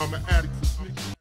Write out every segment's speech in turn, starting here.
I'm an addict for Psny.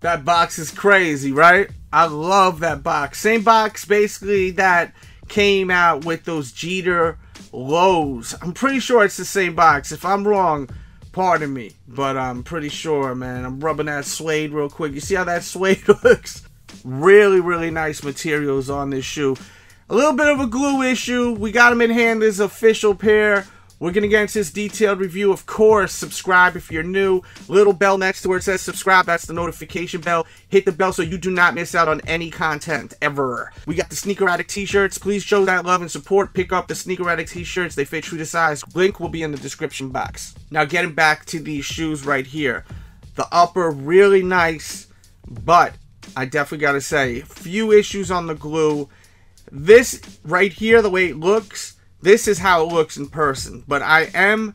That box is crazy, right? I love that box. Same box basically that came out with those Jeter lows. I'm pretty sure it's the same box. If I'm wrong, pardon me. But I'm pretty sure, man. I'm rubbing that suede real quick. You see how that suede looks? Really, really nice materials on this shoe. A little bit of a glue issue. We got them in hand as official pair. We're going to get into this detailed review. Of course, subscribe if you're new. Little bell next to where it says subscribe. That's the notification bell. Hit the bell so you do not miss out on any content ever. We got the Sneaker Addict t-shirts. Please show that love and support. Pick up the Sneaker Addict t-shirts. They fit true to size. Link will be in the description box. Now, getting back to these shoes right here. The upper, really nice, but I definitely got to say, few issues on the glue. This right here, the way it looks, this is how it looks in person, but I am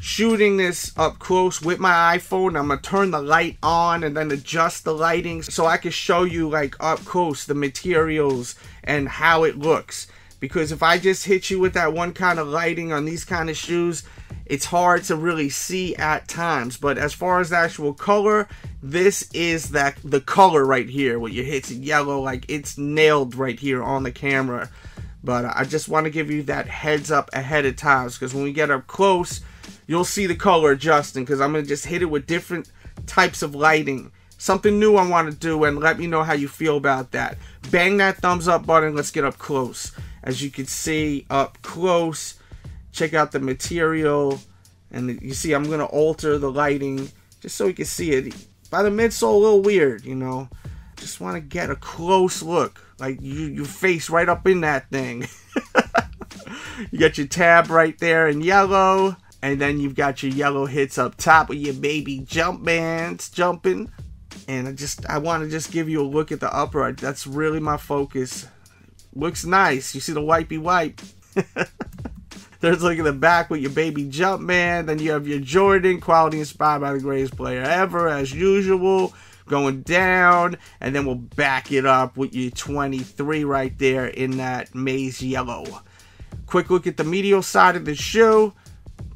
shooting this up close with my iPhone. I'm going to turn the light on and then adjust the lighting so I can show you like up close the materials and how it looks. Because if I just hit you with that one kind of lighting on these kind of shoes, it's hard to really see at times. But as far as the actual color, this is the color right here. When you hit yellow, like it's nailed right here on the camera. But I just want to give you that heads up ahead of time, because when we get up close, you'll see the color adjusting, because I'm going to just hit it with different types of lighting. Something new I want to do, and let me know how you feel about that. Bang that thumbs up button. Let's get up close. As you can see up close, check out the material. And you see I'm going to alter the lighting just so you can see it. By the midsole, a little weird, you know. Just want to get a close look. Like you face right up in that thing. You got your tab right there in yellow. And then you've got your yellow hits up top with your baby jump bands jumping. And I want to just give you a look at the upper. That's really my focus. Looks nice. You see the wipey wipe. There's look at the back with your baby jump man. Then you have your Jordan, quality inspired by the greatest player ever, as usual. Going down, and then we'll back it up with your 23 right there in that maize yellow. Quick look at the medial side of the shoe.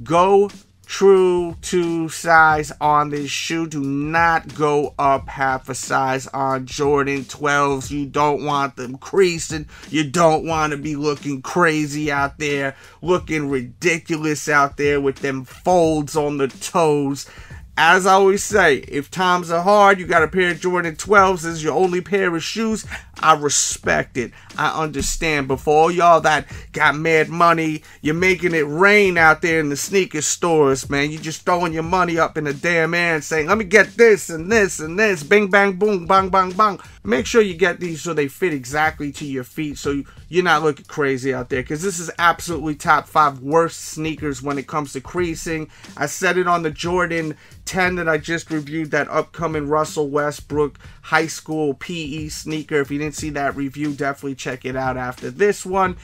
Go true to size on this shoe. Do not go up half a size on Jordan 12s. You don't want them creasing. You don't want to be looking crazy out there, looking ridiculous out there with them folds on the toes. As I always say, if times are hard, you got a pair of Jordan 12s as your only pair of shoes. I respect it. I understand. But for all y'all that got mad money, you're making it rain out there in the sneaker stores, man. You're just throwing your money up in the damn air and saying, let me get this and this and this. Bing, bang, boom, bang, bang, bang. Make sure you get these so they fit exactly to your feet so you're not looking crazy out there. Because this is absolutely top 5 worst sneakers when it comes to creasing. I said it on the Jordan 10 that I just reviewed, that upcoming Russell Westbrook high school PE sneaker. If you didn't see that review, definitely check it out after this one.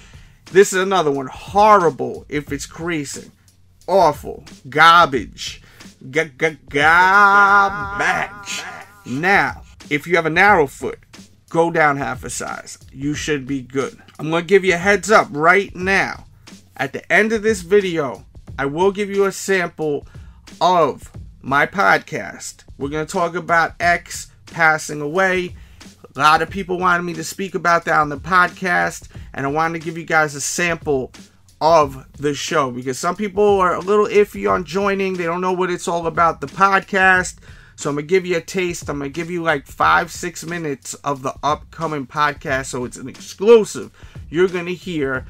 This is another one. Horrible if it's creasing. Awful. Garbage. Garbage. Now, if you have a narrow foot, go down half a size. You should be good. I'm going to give you a heads up right now. At the end of this video, I will give you a sample of my podcast. We're going to talk about X passing away. A lot of people wanted me to speak about that on the podcast, and I wanted to give you guys a sample of the show because some people are a little iffy on joining. They don't know what it's all about, the podcast. So I'm going to give you a taste. I'm going to give you like 5-6 minutes of the upcoming podcast. So it's an exclusive you're going to hear.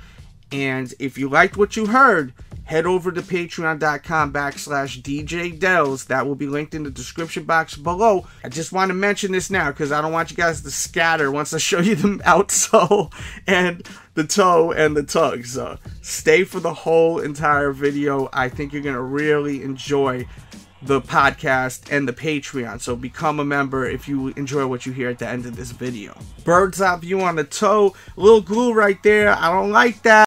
And if you liked what you heard, head over to patreon.com/DJ Delz. That will be linked in the description box below. I just want to mention this now because I don't want you guys to scatter once I show you the outsole and the toe and the tug. So stay for the whole entire video. I think you're going to really enjoy the podcast and the Patreon. So become a member if you enjoy what you hear at the end of this video. Bird's eye view on the toe. A little glue right there. I don't like that.